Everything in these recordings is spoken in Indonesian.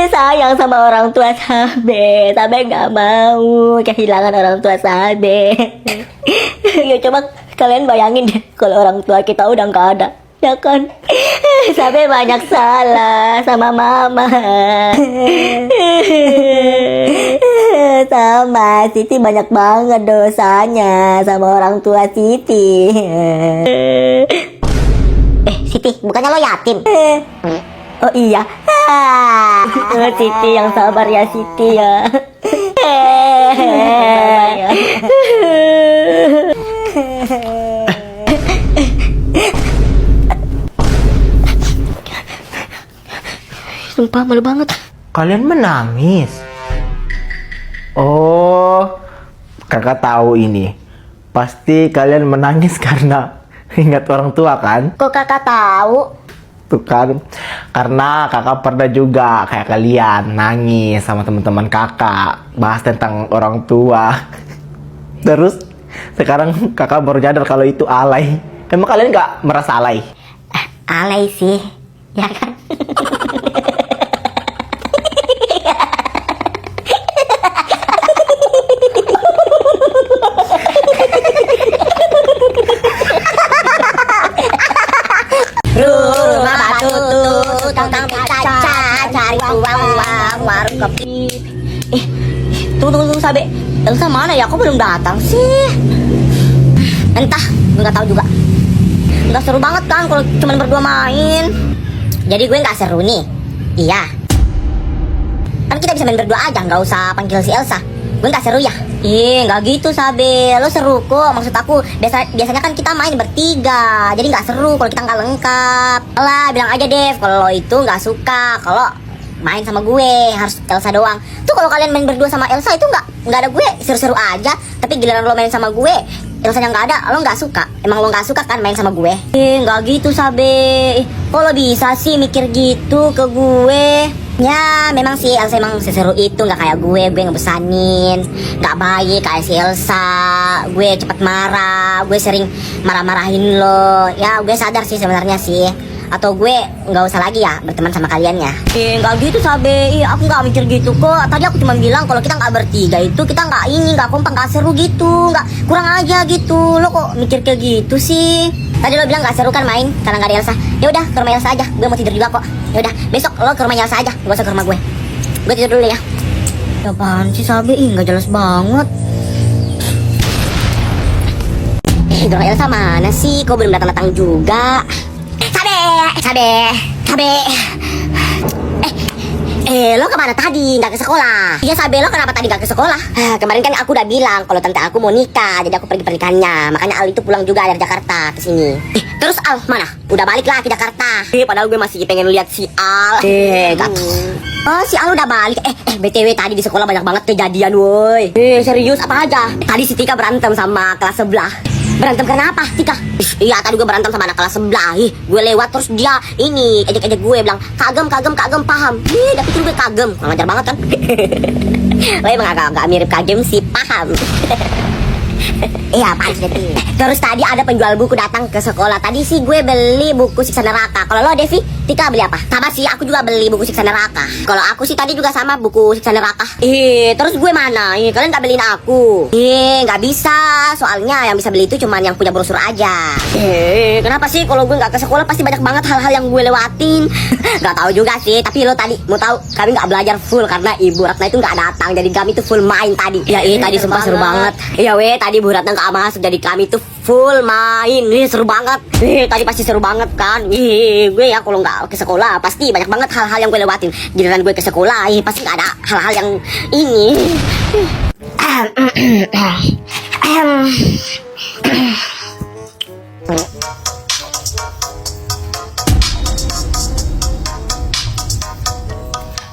sayang sama orang tua Sabe. Sabe nggak mau kehilangan orang tua Sabe. Ya coba kalian bayangin deh kalau orang tua kita udah nggak ada, ya kan? Sabe banyak salah sama mama. Sama Siti banyak banget dosanya sama orang tua Siti. Siti, bukannya lo yatim? Oh iya. Siti yang sabar ya, Siti ya. Sabar ya. Sumpah malu banget. Kalian menangis? Oh, kakak tahu ini. Pasti kalian menangis karena ingat orang tua kan? Kok kakak tahu? Tuh kan, karena kakak pernah juga kayak kalian nangis sama teman-teman kakak bahas tentang orang tua. Terus sekarang kakak baru sadar kalau itu alay. Emang kalian nggak merasa alay? Alay sih, ya kan? Rumah batu tukang kaca cari uang warung kopi. Tunggu Sabe. Elsa mana ya? Kok belum datang sih? Entah, nggak tahu juga. Nggak seru banget kan kalau cuma berdua main. Jadi gue nggak seru nih? Iya. Kan kita bisa main berdua aja, nggak usah panggil si Elsa. Gue nggak seru ya? Nggak gitu Sabe. Lo seru kok. Maksud aku biasanya kan kita main bertiga. Jadi nggak seru kalau kita nggak lengkap. Lah bilang aja Dev kalau lo itu nggak suka kalau main sama gue, harus Elsa doang. Tuh kalau kalian main berdua sama Elsa itu nggak ada gue, seru-seru aja. Tapi giliran lo main sama gue, Elsa yang nggak ada, lo nggak suka. Emang lo nggak suka kan main sama gue? Nggak gitu Sabe. Kok lo bisa sih mikir gitu ke gue? Ya memang sih Elsa emang seseru itu, nggak kayak gue ngebosanin, nggak baik kayak si Elsa. Gue cepet marah, gue sering marah-marahin lo. Ya gue sadar sih sebenarnya sih. Atau gue nggak usah lagi ya berteman sama kalian ya? Nggak gitu Sabe. Aku nggak mikir gitu kok. Tadi aku cuma bilang kalau kita nggak bertiga itu kita nggak kompak, nggak seru gitu, nggak kurang aja gitu. Lo kok mikir kayak gitu sih? Tadi lo bilang gak seru kan main karena gak ada Elsa. Ya udah ke rumah Elsa aja, gue mau tidur juga kok. Ya udah besok lo ke rumah Elsa aja, gak usah ke rumah gue. Gue tidur dulu ya. Apaan sih Sabe? Nggak jelas banget. Rumah Elsa mana sih? Kok belum datang-datang juga? Sabe. Lo kemana tadi? Gak ke sekolah? Iya Sabe, lo kenapa tadi gak ke sekolah? Kemarin kan aku udah bilang kalau tante aku mau nikah, jadi aku pergi pernikahannya. Makanya Al itu pulang juga dari Jakarta ke sini. Terus Al mana? Udah balik lah ke Jakarta. Padahal gue masih pengen lihat si Al. Oh, si Al udah balik. BTW tadi di sekolah banyak banget kejadian, woi. Serius apa aja? Tadi si Tika berantem sama kelas sebelah. Berantem karena apa, Tika? Iya, tadi gue berantem sama anak kelas sebelah. Gue lewat terus dia ini ejek-ejek gue, bilang kagem, paham. Tapi pikir gue kagem, ngajar banget kan? Lo emang agak mirip kagem sih, paham. Iya, apaan sih Devi? Terus tadi ada penjual buku datang ke sekolah. Tadi sih gue beli buku Siksa Neraka. Kalau lo Devi, Tika beli apa? Sama sih, aku juga beli buku Siksa Neraka. Kalau aku sih tadi juga sama buku Siksa Neraka. Terus gue mana? Kalian gak beliin aku? Gak bisa. Soalnya yang bisa beli itu cuman yang punya brosur aja. Kenapa sih kalau gue gak ke sekolah pasti banyak banget hal-hal yang gue lewatin? Gak tahu juga sih. Tapi lo tadi mau tahu kami gak belajar full karena Ibu Ratna itu gak datang. Jadi kami tuh full main tadi. Ya tadi sumpah seru banget. Iya tadi Bu Ratna gak masuk, jadi kami tuh full main. Seru banget. Tadi pasti seru banget kan. Gue ya kalau nggak ke sekolah pasti banyak banget hal-hal yang gue lewatin. Giliran gue ke sekolah pasti nggak ada hal-hal yang ini.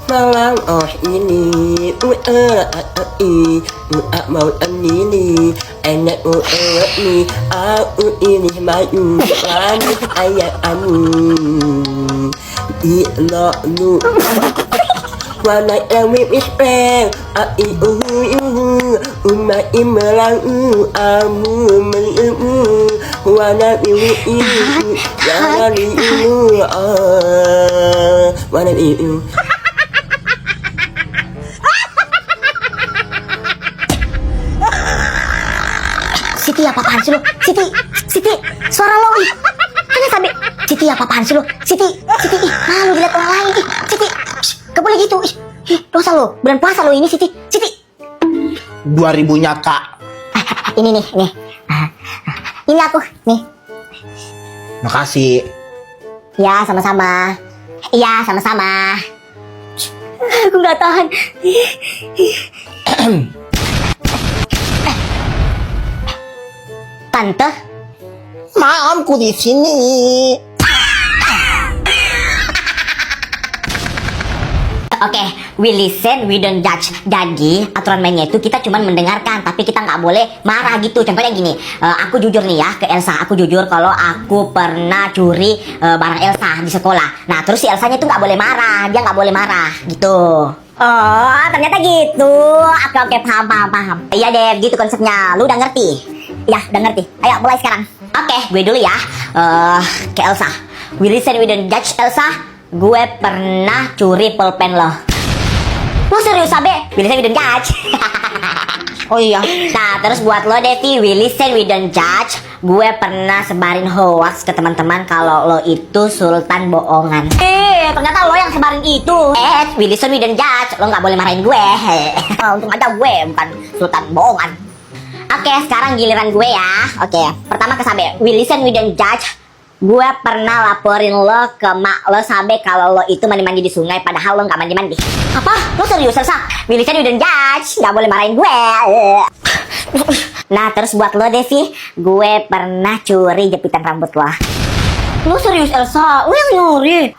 Malam ini mau ini enak ini aku ini mayu kami ayat amu ilo lu wana yang mispreng ai uma imelang amu melu wana ini jangan ini wana ini apaan sih lo? Siti, suara lo. Ih. Mana Sabe? Siti, apaan sih lo? Siti, ih, malu dilihat orang lain. Ih, Siti, gak boleh gitu. Ih, dosa lo, bulan puasa lo ini Siti. 2000-nya kak. Ini nih. Ini aku, nih. Makasih. Ya, sama-sama. Iya, sama-sama. Aku nggak tahan. Tante, Maamku di sini. oke, we listen, we don't judge. Jadi aturan mainnya itu kita cuma mendengarkan, tapi kita nggak boleh marah gitu. Contohnya gini, aku jujur nih ya ke Elsa. Aku jujur kalau aku pernah curi barang Elsa di sekolah. Nah terus si Elsanya tuh nggak boleh marah, dia nggak boleh marah gitu. Oh, ternyata gitu. Oke, paham. Iya Dev, gitu konsepnya. Lu udah ngerti? Ya, udah ngerti. Ayo mulai sekarang. Oke, gue dulu ya. Ke Elsa. We listen, we don't judge. Elsa, gue pernah curi pulpen lo. Lo serius Sabe? We listen, we don't judge. Oh iya. Nah terus buat lo Devi, we listen, we don't judge. Gue pernah sebarin hoax ke teman-teman kalau lo itu sultan bohongan. Ternyata lo yang sebarin itu. We listen, we don't judge. Lo nggak boleh marahin gue. Untung aja gue bukan sultan bohongan. Oke, sekarang giliran gue ya. Oke, pertama ke Sabe. We listen, we don't judge. Gue pernah laporin lo ke mak lo Sabe kalau lo itu mandi-mandi di sungai padahal lo nggak mandi-mandi. Apa? Lo serius Elsa? We listen, we don't judge. Nggak boleh marahin gue. Nah terus buat lo Devi, gue pernah curi jepitan rambut lo. Lo serius Elsa? Lo yang nyuri?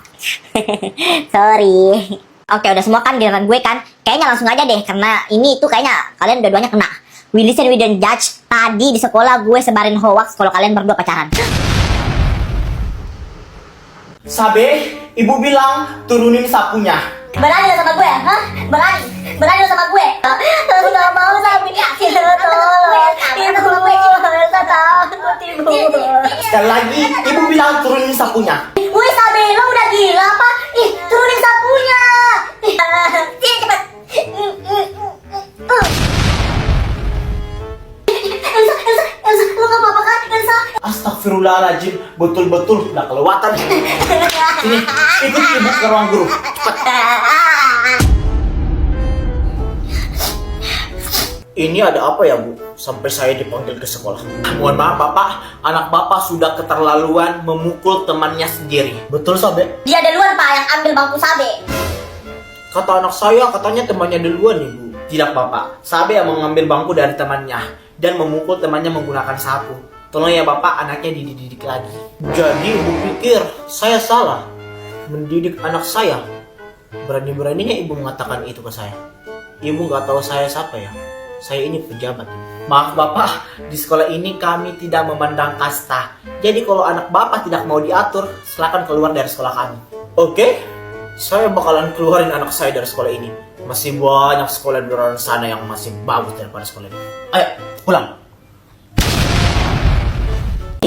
Sorry. Oke, udah semua kan giliran gue kan. Kayaknya langsung aja deh, karena ini tuh kayaknya kalian dua-duanya kena. We listen, we don't judge. Tadi di sekolah gue sebarin hoax kalau kalian berdua pacaran. Sabe, ibu bilang turunin sapunya. Berani lo sama gue, hah? Berani lo sama gue? Aku gak mau Sabe. Tolong. Itu gue Elsa takut ibu. Sekali lagi, ibu bilang turunin sapunya. Wih Sabe, lo udah gila apa? Ih, turunin sapunya. Sini cepet. Elsa, lo gak apa-apa kan Elsa? Astagfirullahaladzim, betul-betul udah kelewatan. Sini, ikut ibu ke ruang guru. Cepat. Ini ada apa ya Bu? Sampai saya dipanggil ke sekolah. Mohon maaf Bapak, anak Bapak sudah keterlaluan memukul temannya sendiri. Betul Sabe? Dia duluan Pak yang ambil bangku Sabe. Kata anak saya katanya temannya duluan nih Bu. Tidak Bapak, Sabe yang mengambil bangku dari temannya dan memukul temannya menggunakan sapu. Tolong ya Bapak, anaknya dididik lagi. Jadi Ibu pikir saya salah mendidik anak saya? Berani-beraninya Ibu mengatakan itu ke saya. Ibu nggak tahu saya siapa ya? Saya ini pejabat. Maaf Bapak, di sekolah ini kami tidak memandang kasta. Jadi kalau anak Bapak tidak mau diatur, silakan keluar dari sekolah kami. Oke? Saya bakalan keluarin anak saya dari sekolah ini. Masih banyak sekolah di luar sana yang masih bagus daripada sekolah ini. Ayo, pulang.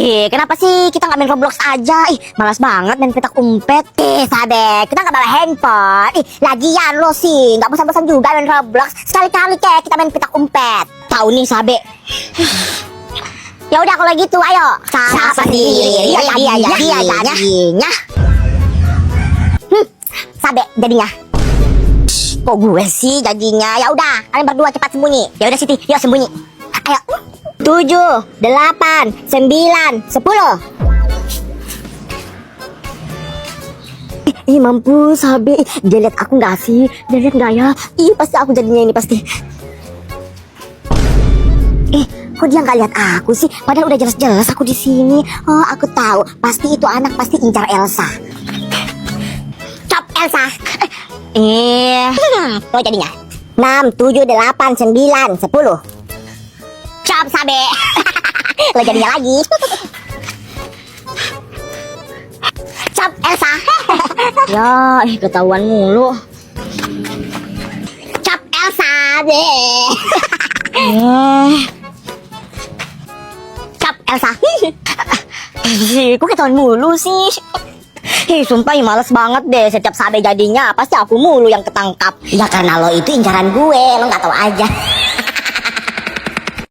Kenapa sih kita nggak main Roblox aja? Malas banget main petak umpet. Sabe, kita nggak bawa handphone. Lagian lo sih nggak bosan-bosan juga main Roblox. Sekali-kali kayak kita main petak umpet. Tahu nih Sabe. Ya udah kalau gitu, ayo. Salah sendiri. Dia jadinya. Sabe jadinya. Kok gue sih jadinya? Ya udah, kalian berdua cepat sembunyi. Ya udah Siti, yuk sembunyi. Ayo. 7, 8, 9, 10. Ih mampus Sabe. Dia lihat aku nggak sih? Dia lihat nggak ya? Ih pasti aku jadinya ini pasti. Kok dia nggak lihat aku sih? Padahal udah jelas-jelas aku di sini. Oh aku tahu. Pasti itu anak pasti incar Elsa. Cop Elsa. Lo jadinya 6, 7, 8, 9, 10. Cop Sabe. Lo jadinya lagi. Cop Elsa. Ya, ketahuan mulu. Cop Elsa deh. Cop Elsa. Kok ketahuan mulu sih? Sumpah males banget deh. Setiap Sabe jadinya pasti aku mulu yang ketangkap. Ya karena lo itu incaran gue, lo gak tahu aja.